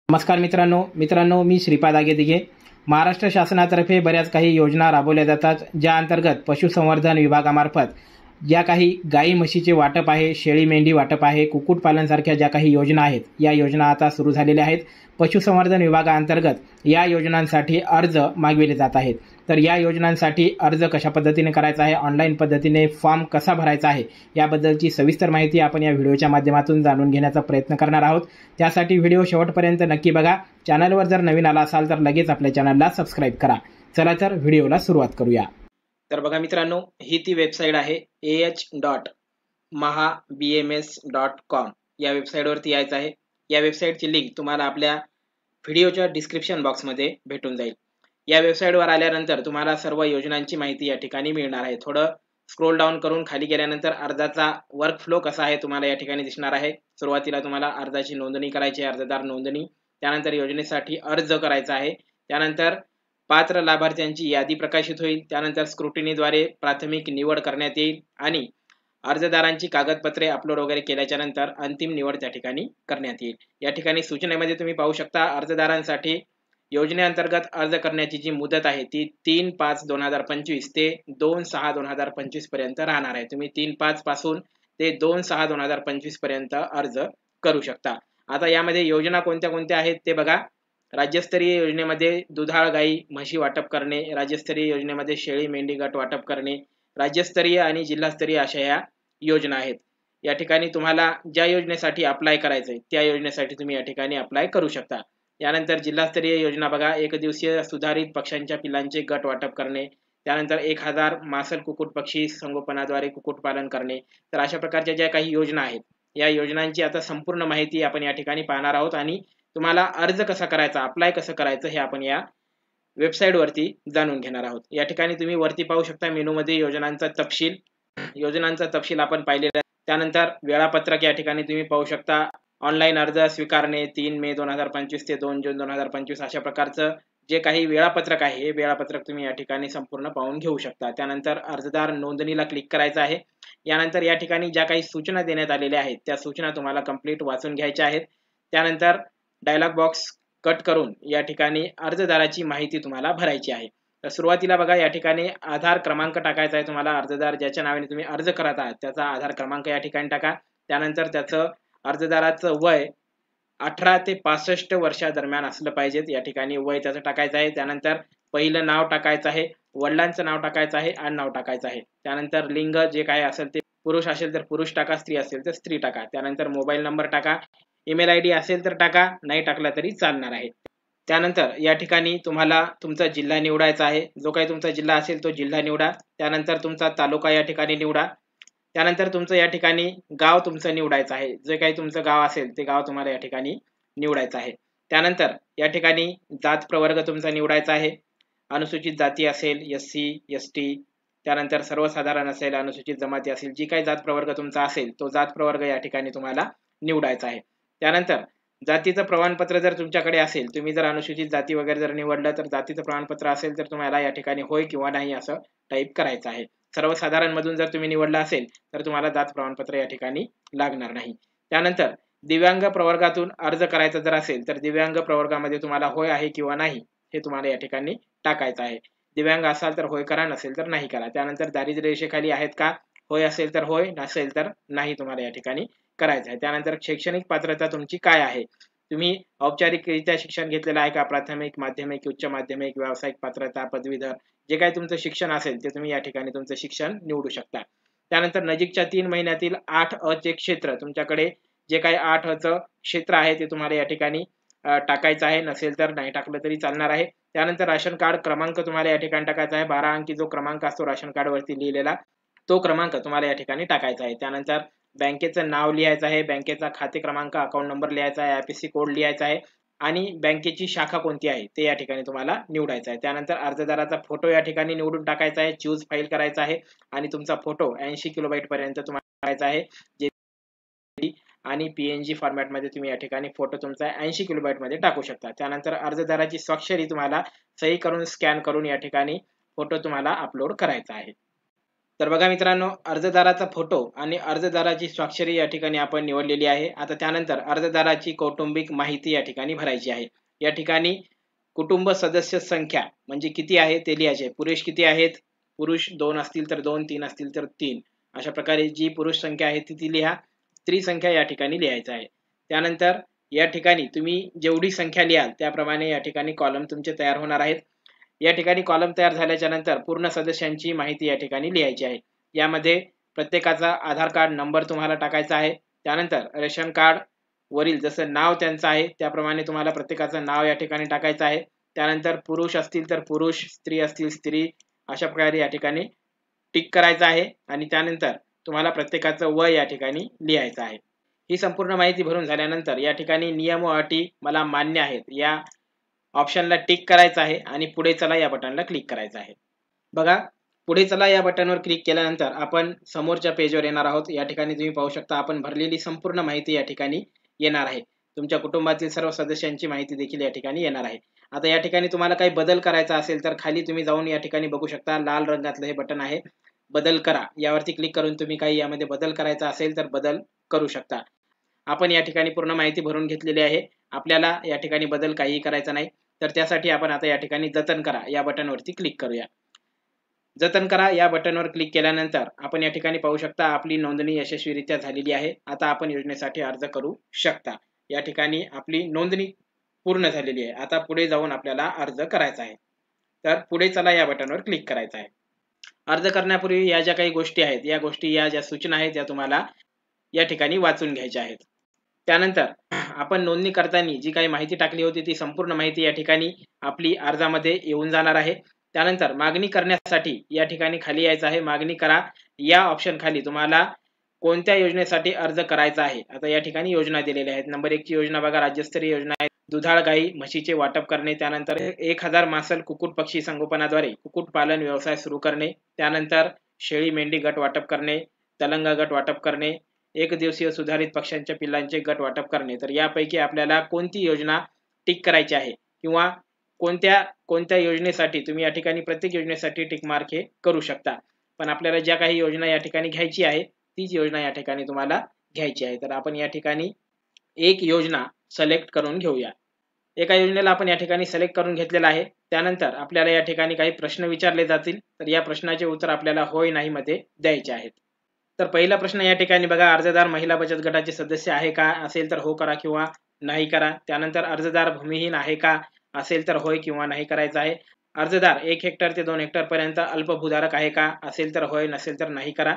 नमस्कार मित्रांनो मी श्रीपाद आगेदिगे। महाराष्ट्र शासनातर्फे बऱ्याच काही योजना राबवल्या जातात, ज्या अंतर्गत पशुसंवर्धन विभागामार्फत ज्या काही गाई म्हशीचे वाटप आहे, शेळी मेंढी वाटप आहे, कुक्कुटपालन सारख्या ज्या काही योजना आहेत, या योजना आता सुरू झालेल्या आहेत। पशुसंवर्धन विभागाअंतर्गत या योजनांसाठी अर्ज मागविले जात आहेत। तर या योजनांसाठी अर्ज कशा पद्धतीने करायचा आहे, ऑनलाईन पद्धतीने फॉर्म कसा भरायचा आहे, याबद्दलची सविस्तर माहिती आपण या व्हिडिओच्या माध्यमातून जाणून घेण्याचा प्रयत्न करणार आहोत। त्यासाठी व्हिडिओ शेवटपर्यंत नक्की बघा। चॅनलवर जर नवीन आला असाल तर लगेच आपल्या चॅनलला सबस्क्राइब करा। चला तर व्हिडिओला सुरुवात करूया। तर बघा मित्रांनो, ही ती वेबसाईट आहे ah.mahabms.com। या वेबसाईटवरती यायचं आहे। या वेबसाईटची लिंक तुम्हाला आपल्या व्हिडिओच्या डिस्क्रिप्शन बॉक्समध्ये भेटून जाईल। या वेबसाईटवर आल्यानंतर तुम्हाला सर्व योजनांची माहिती या ठिकाणी मिळणार आहे। थोडं स्क्रोल डाऊन करून खाली गेल्यानंतर अर्जाचा वर्क फ्लो कसा आहे तुम्हाला या ठिकाणी दिसणार आहे। सुरुवातीला तुम्हाला अर्जाची नोंदणी करायची आहे, अर्जदार नोंदणी, त्यानंतर योजनेसाठी अर्ज करायचा आहे, त्यानंतर पात्र लाभार्थ्यांची यादी प्रकाशित होईल, त्यानंतर स्क्रुटिनीद्वारे प्राथमिक निवड करण्यात येईल आणि अर्जदारांची कागदपत्रे अपलोड वगैरे केल्याच्या नंतर अंतिम निवड त्या ठिकाणी करण्यात येईल। या ठिकाणी सूचनेमध्ये तुम्ही पाहू शकता, अर्जदारांसाठी योजनेअंतर्गत अर्ज करण्याची जी मुदत आहे ती 3/5/2025 ते 2/6/2025 पर्यंत राहणार आहे। तुम्ही 3/5 पासून ते 2/6/2025 पर्यंत अर्ज करू शकता। आता यामध्ये योजना कोणत्या कोणत्या आहेत ते बघा। राज्यस्तरीय योजनेमध्ये दुधाळ गाई म्हशी वाटप करणे, राज्यस्तरीय योजनेमध्ये शेळी मेंढी गट वाटप करणे, राज्यस्तरीय आणि जिल्हास्तरीय अशा या योजना आहेत। या ठिकाणी तुम्हाला ज्या योजनेसाठी अप्लाय करायचंय त्या योजनेसाठी तुम्ही या ठिकाणी अप्लाय करू शकता। यानंतर जिल्हास्तरीय योजना बघा, एक दिवसीय सुधारित पक्ष्यांच्या पिल्लांचे गट वाटप करणे, त्यानंतर 1000 मासल कुक्कुट पक्षी संगोपनाद्वारे कुक्कुटपालन करणे। तर अशा प्रकारच्या ज्या काही योजना आहेत, या योजनांची आता संपूर्ण माहिती आपण या ठिकाणी पाहणार आहोत आणि तुम्हाला अर्ज कसा करायचा, अप्लाय कसं करायचं हे आपण या वेबसाईट वरती जाणून घेणार आहोत। या ठिकाणी तुम्ही वरती पाहू शकता मेनूमध्ये योजनांचा तपशील आपण पाहिलेला आहे। त्यानंतर वेळापत्रक या ठिकाणी तुम्ही पाहू शकता। ऑनलाईन अर्ज स्वीकारणे 3 मे 2025 ते 2 जून 2025 अशा प्रकारचं जे काही वेळापत्रक आहे, हे वेळापत्रक तुम्ही या ठिकाणी संपूर्ण पाहून घेऊ शकता। त्यानंतर अर्जदार नोंदणीला क्लिक करायचं आहे। यानंतर या ठिकाणी ज्या काही सूचना देण्यात आलेल्या आहेत त्या सूचना तुम्हाला कंप्लीट वाचून घ्यायच्या आहेत। त्यानंतर डायलॉग बॉक्स कट करून या ठिकाणी अर्जदाराची माहिती तुम्हाला भरायची आहे। तर सुरुवातीला बघा, या ठिकाणी आधार क्रमांक टाकायचा आहे तुम्हाला। अर्जदार ज्याच्या नावाने तुम्ही अर्ज करत आहात त्याचा आधार क्रमांक या ठिकाणी टाका। त्यानंतर त्याचं अर्जदाराचं वय 18 ते 65 वर्षादरम्यान असलं पाहिजे, या ठिकाणी वय त्याचं टाकायचं आहे। त्यानंतर पहिलं नाव टाकायचं आहे, वडिलांचं नाव टाकायचं आहे, आडनाव टाकायचं आहे। त्यानंतर लिंग जे काय असेल ते पुरुष असेल तर पुरुष टाका, स्त्री असेल तर स्त्री टाका। त्यानंतर मोबाईल नंबर टाका, ईमेल आयडी असेल तर टाका, नाही टाकला तरी चालणार आहे। त्यानंतर या ठिकाणी तुम्हाला तुमचा जिल्हा निवडायचा आहे, जो काही तुमचा जिल्हा असेल तो जिल्हा निवडा। त्यानंतर तुमचा तालुका या ठिकाणी निवडा। त्यानंतर तुमचं या ठिकाणी गाव तुमचं निवडायचं आहे, जे काही तुमचं गाव असेल ते गाव तुम्हाला या ठिकाणी निवडायचं आहे। त्यानंतर या ठिकाणी जात प्रवर्ग तुमचा निवडायचा आहे। अनुसूचित जाती असेल, SC ST, त्यानंतर सर्वसाधारण असेल, अनुसूचित जमाती असेल, जी काही जात प्रवर्ग तुमचा असेल तो जात प्रवर्ग या ठिकाणी तुम्हाला निवडायचा आहे। त्यानंतर जातीचं प्रमाणपत्र जर तुमच्याकडे असेल, तुम्ही जर अनुसूचित जाती वगैरे जर निवडलं तर जातीचं प्रमाणपत्र असेल तर तुम्हाला या ठिकाणी होय किंवा नाही असं टाईप करायचं आहे। सर्वसाधारण मधून जर तुम्ही निवडला असेल तर तुम्हाला जात प्रमाणपत्र या ठिकाणी लागणार नाही। त्यानंतर दिव्यांग प्रवर्गातून अर्ज करायचा जर असेल तर दिव्यांग प्रवर्गामध्ये तुम्हाला होय आहे किंवा नाही हे तुम्हाला या ठिकाणी टाकायचं आहे। दिव्यांग असाल तर होय करा, नसेल तर नाही करा। त्यानंतर दारिद्र्य रेषेखाली आहेत का, होय असेल तर होय, नसेल तर नाही तुम्हाला या ठिकाणी करायचं आहे। त्यानंतर शैक्षणिक पात्रता तुमची काय आहे, तुम्ही औपचारिकरित्या शिक्षण घेतलेलं आहे का, प्राथमिक, माध्यमिक, उच्च माध्यमिक, व्यावसायिक पात्रता, पदवीधर, जे काही तुमचं शिक्षण असेल ते तुम्ही या ठिकाणी तुमचं शिक्षण निवडू शकता। त्यानंतर नजीकच्या 3 महिन्यातील 8 चे क्षेत्र, तुमच्याकडे जे काही 8 क्षेत्र आहे ते तुम्हाला या ठिकाणी टाकायचं आहे, नसेल तर नाही टाकलं तरी चालणार आहे। त्यानंतर राशन कार्ड क्रमांक तुम्हाला या ठिकाणी टाकायचा आहे। 12 अंकी जो क्रमांक असतो राशन कार्ड वरती लिहिलेला तो क्रमांक तुम्हाला या ठिकाणी टाकायचा आहे। त्यानंतर बँकेचं नाव लिहायचं आहे, बँकेचा खाते क्रमांक, अकाउंट नंबर लिहायचा आहे, IFSC कोड लिहायचा आहे आणि बँकेची शाखा कोणती आहे ते या ठिकाणी तुम्हाला निवडायचं आहे। त्यानंतर अर्जदाराचा फोटो या ठिकाणी निवडून टाकायचा आहे, चूज फाईल करायचा आहे आणि तुमचा फोटो 80 किलोबाईट पर्यंत तुम्हाला करायचा आहे। आणि PNG फॉर्मॅट मध्ये तुम्ही या ठिकाणी फोटो तुमचा 80 किलोबाईट मध्ये टाकू शकता। त्यानंतर अर्जदाराची स्वाक्षरी तुम्हाला सही करून स्कॅन करून या ठिकाणी फोटो तुम्हाला अपलोड करायचा आहे। तर बघा मित्रांनो, अर्जदाराचा फोटो आणि अर्जदाराची स्वाक्षरी या ठिकाणी आपण निवडलेली आहे. आता त्यानंतर अर्जदाराची कौटुंबिक माहिती या ठिकाणी भरायची आहे. या ठिकाणी कुटुंब सदस्य संख्या म्हणजे किती आहे ते लिहायचे. पुरुष किती आहेत? पुरुष 2 असतील तर 2, 3 असतील तर 3. अशा प्रकारे जी पुरुष संख्या आहे ती लिहा. स्त्री संख्या या ठिकाणी लिहायचं आहे. त्यानंतर या ठिकाणी तुम्ही जेवढी संख्या लिहाल त्याप्रमाणे या ठिकाणी कॉलम तुमचे तयार होणार आहेत. या ठिकाणी कॉलम तयार झाल्याच्या नंतर पूर्ण सदस्यांची माहिती या ठिकाणी लिहायची आहे. यामध्ये प्रत्येकाचा आधार कार्ड नंबर तुम्हाला टाकायचा आहे. त्यानंतर रेशन कार्ड वरील जसं नाव त्यांचं आहे त्याप्रमाणे तुम्हाला प्रत्येकाचं नाव या ठिकाणी टाकायचं आहे. त्यानंतर पुरुष असतील तर पुरुष, स्त्री असतील स्त्री, अशा प्रकारे या ठिकाणी टिक करायचं आहे. आणि त्यानंतर तुम्हाला प्रत्येकाचं वय या ठिकाणी लिहायचं आहे. ही संपूर्ण माहिती भरून झाल्यानंतर या ठिकाणी नियम व अटी मला मान्य आहेत या ऑप्शनला टिक करायचं आहे आणि पुढे चला या बटनला क्लिक करायचं आहे. बघा, पुढे चला या बटनवर क्लिक केल्यानंतर आपण समोरच्या पेजवर येणार आहोत. या ठिकाणी तुम्ही पाहू शकता आपण भरलेली संपूर्ण माहिती या ठिकाणी येणार आहे. तुमच्या कुटुंबातील सर्व सदस्यांची माहिती देखील या ठिकाणी येणार आहे. आता या ठिकाणी तुम्हाला काही बदल करायचा असेल तर खाली तुम्ही जाऊन या ठिकाणी बघू शकता लाल रंगातलं हे बटन आहे, बदल करा. यावरती क्लिक करून तुम्ही काही यामध्ये बदल करायचा असेल तर बदल करू शकता. आपण या ठिकाणी पूर्ण माहिती भरून घेतलेली आहे. आपल्याला या ठिकाणी बदल काहीही करायचा नाही. तर त्यासाठी आपण आता या ठिकाणी जतन करा या बटनवरती क्लिक करूया. जतन करा या बटनवर क्लिक केल्यानंतर आपण या ठिकाणी पाहू शकता आपली नोंदणी यशस्वीरित्या झालेली आहे. आता आपण योजनेसाठी अर्ज करू शकता. या ठिकाणी आपली नोंदणी पूर्ण झालेली आहे. आता पुढे जाऊन आपल्याला अर्ज करायचा आहे. तर पुढे चला या बटनवर क्लिक करायचं आहे. अर्ज करण्यापूर्वी या ज्या काही गोष्टी आहेत, या गोष्टी या ज्या सूचना आहेत त्या तुम्हाला या ठिकाणी वाचून घ्यायच्या आहेत. त्यानंतर आपण नोंदणी करताना जी काही माहिती टाकली होती ती संपूर्ण माहिती या ठिकाणी आपली अर्जामध्ये येऊन जाणार आहे. त्यानंतर मागणी करण्यासाठी या ठिकाणी खाली यायचं आहे. मागणी करा या ऑप्शन खाली तुम्हाला कोणत्या योजनेसाठी अर्ज करायचा आहे. आता या ठिकाणी योजना दिलेल्या आहेत. नंबर 1 ची योजना बघा, राज्यस्तरीय योजना आहे. दुधाळ गाई म्हशीचे वाटप करणे. त्यानंतर 1000 मासल कुक्कुट पक्षी संगोपनाद्वारे कुक्कुट पालन व्यवसाय सुरू करणे. त्यानंतर शेळी मेंढी गट वाटप करणे, तलंगा गट वाटप करणे, 1 दिवसीय सुधारित पक्ष्यांच्या पिल्लांचे गट वाटप करणे. तर यापैकी आपल्याला कोणती योजना टिक करायची आहे किंवा कोणत्या योजनेसाठी तुम्ही या ठिकाणी प्रत्येक योजनेसाठी टिक मार्क हे करू शकता. पण आपल्याला ज्या काही योजना या ठिकाणी घ्यायची आहे तीच योजना या ठिकाणी तुम्हाला घ्यायची आहे. तर आपण या ठिकाणी एक योजना सिलेक्ट करून घेऊया. एका योजनेला आपण या ठिकाणी सिलेक्ट करून घेतलेला आहे. त्यानंतर आपल्याला या ठिकाणी काही प्रश्न विचारले जातील. तर या प्रश्नाचे उत्तर आपल्याला होय नाही मध्ये द्यायचे आहेत. तर पहिला प्रश्न या ठिकाणी बघा, अर्जदार महिला बचत गटाचे सदस्य आहे का? असेल तर हो करा किंवा नाही करा. त्यानंतर अर्जदार भूमिहीन आहे का? असेल तर होय किंवा नाही करायचं आहे. अर्जदार 1 हेक्टर ते 2 हेक्टर पर्यंत अल्पभूधारक आहे का? असेल तर होय, नसेल तर नाही करा.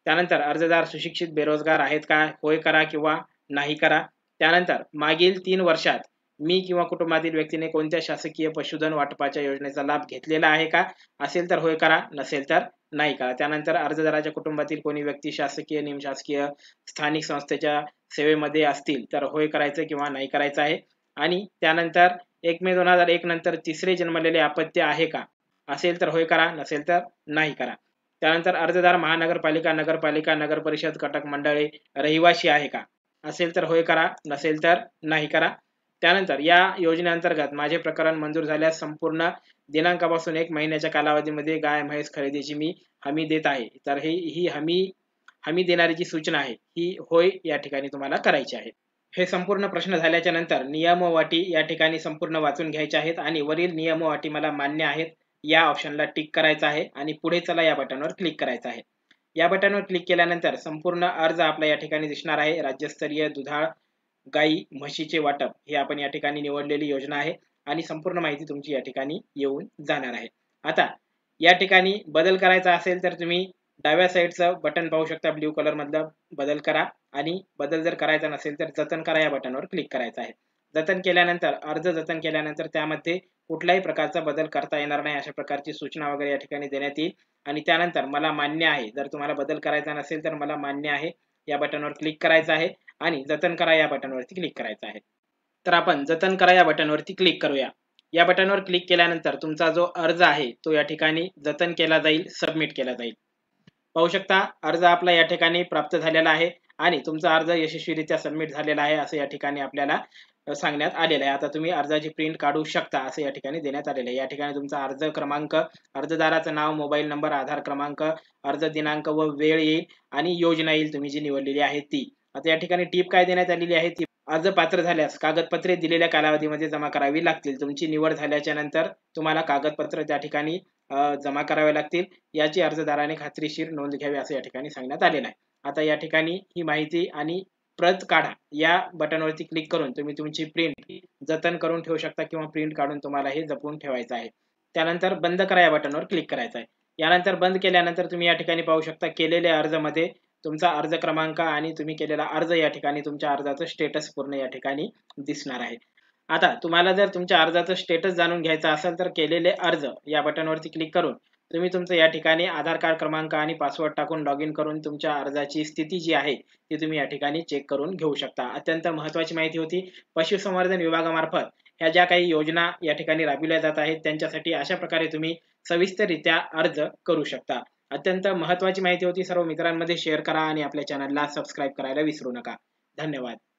त्यानंतर अर्जदार सुशिक्षित बेरोजगार आहेत का? होय करा किंवा नाही करा. त्यानंतर मागील 3 वर्षात मी किंवा कुटुंबातील व्यक्तीने कोणत्या शासकीय पशुधन वाटपाच्या योजनेचा लाभ घेतलेला आहे का? असेल तर होय करा, नसेल तर नाही करा. त्यानंतर अर्जदाराच्या कुटुंबातील कोणी व्यक्ती शासकीय, निमशासकीय, स्थानिक संस्थेच्या सेवेमध्ये असतील तर होय करायचं किंवा नाही करायचं आहे. आणि त्यानंतर 1 मे 2001 नंतर तिसरे जन्मलेले अपत्य आहे का? असेल तर होय करा, नसेल तर नाही करा. त्यानंतर अर्जदार महानगरपालिका, नगरपालिका, नगरपरिषद, कटक मंडळे रहिवासी आहे का? असेल तर होय करा, नसेल तर नाही करा. त्यानंतर या योजनेअंतर्गत माझे प्रकरण मंजूर झाल्यास संपूर्ण दिनांकापासून 1 महिन्याच्या कालावधीमध्ये गाय म्हैस खरेदीची मी हमी देत आहे. तर ही हमी देणारी जी सूचना आहे ही होय या ठिकाणी तुम्हाला करायची आहे. हे संपूर्ण प्रश्न झाल्याच्या नंतर नियम व अटी या ठिकाणी संपूर्ण वाचून घ्यायचे आहेत आणि वरील नियम व अटी मला मान्य आहेत या ऑप्शनला टिक करायचं आहे आणि पुढे चला या बटनवर क्लिक करायचं आहे. या बटनवर क्लिक केल्यानंतर संपूर्ण अर्ज आपला या ठिकाणी दिसणार आहे. राज्यस्तरीय दुधाळ गाई म्हशीचे वाटप हे आपण या ठिकाणी निवडलेली योजना आहे आणि संपूर्ण माहिती तुमची या ठिकाणी येऊन जाणार आहे. आता या ठिकाणी बदल करायचा असेल तर तुम्ही डाव्या साईडचं बटन पाहू शकता, ब्ल्यू कलर मधलं बदल करा. आणि बदल जर करायचा नसेल तर जतन करा या बटनवर क्लिक करायचं आहे. जतन केल्यानंतर अर्ज जतन केल्यानंतर त्यामध्ये कुठल्याही प्रकारचा बदल करता येणार नाही अशा प्रकारची सूचना वगैरे या ठिकाणी देण्यात येईल. आणि त्यानंतर मला मान्य आहे, जर तुम्हाला बदल करायचा नसेल तर मला मान्य आहे या बटनवर क्लिक करायचं आहे आणि जतन करा या बटनवरती क्लिक करायचं आहे. तर आपण जतन करा या बटनवरती क्लिक करूया. या बटनवर क्लिक केल्यानंतर तुमचा जो अर्ज आहे तो या ठिकाणी जतन केला जाईल, सबमिट केला जाईल. पाहू शकता अर्ज आपला या ठिकाणी प्राप्त झालेला आहे आणि तुमचा अर्ज यशस्वीरित्या सबमिट झालेला आहे असं या ठिकाणी आपल्याला सांगण्यात आलेलं आहे. आता तुम्ही अर्जाची प्रिंट काढू शकता असं या ठिकाणी देण्यात आलेलं आहे. या ठिकाणी तुमचा अर्ज क्रमांक, अर्जदाराचं नाव, मोबाईल नंबर, आधार क्रमांक, अर्ज दिनांक व वेळ येईल आणि योजना येईल तुम्ही जी निवडलेली आहे ती. आता या ठिकाणी टीप काय देण्यात आलेली आहे ती, अर्ज पात्र झाल्यास कागदपत्रे दिलेल्या कालावधीमध्ये जमा करावी लागतील. तुमची निवड झाल्याच्या नंतर तुम्हाला कागदपत्र त्या ठिकाणी जमा करावे लागतील. याची अर्जदाराने खात्रीशीर नोंद घ्यावी असं या ठिकाणी सांगण्यात आलेलं आहे. आता या ठिकाणी ही माहिती आणि प्रत काढा या बटनवरती क्लिक करून तुम्ही तुमची प्रिंट जतन करून ठेवू शकता किंवा प्रिंट काढून तुम्हाला हे जपून ठेवायचं आहे. त्यानंतर बंद करा या बटनवर क्लिक करायचं आहे. यानंतर बंद केल्यानंतर तुम्ही या ठिकाणी पाहू शकता केलेल्या अर्जामध्ये तुमचा अर्ज क्रमांक आणि तुम्ही केलेला अर्ज या ठिकाणी तुमच्या अर्जाचं स्टेटस पूर्ण या ठिकाणी दिसणार आहे. आता तुम्हाला जर तुमच्या अर्जाचं स्टेटस जाणून घ्यायचं असेल तर केलेले अर्ज या बटनवरती क्लिक करून तुम्ही तुमचं या ठिकाणी आधार कार्ड क्रमांक आणि पासवर्ड टाकून लॉग इन करून तुमच्या अर्जाची स्थिती जी आहे ती तुम्ही या ठिकाणी चेक करून घेऊ शकता. अत्यंत महत्त्वाची माहिती होती. पशुसंवर्धन विभागामार्फत ह्या ज्या काही योजना या ठिकाणी राबविल्या जात आहेत त्यांच्यासाठी अशा प्रकारे तुम्ही सविस्तररित्या अर्ज करू शकता. अत्यंत महत्त्वाची माहिती होती. सर्व मित्रांमध्ये शेअर करा आणि आपल्या चॅनलला सबस्क्राईब करायला विसरू नका. धन्यवाद.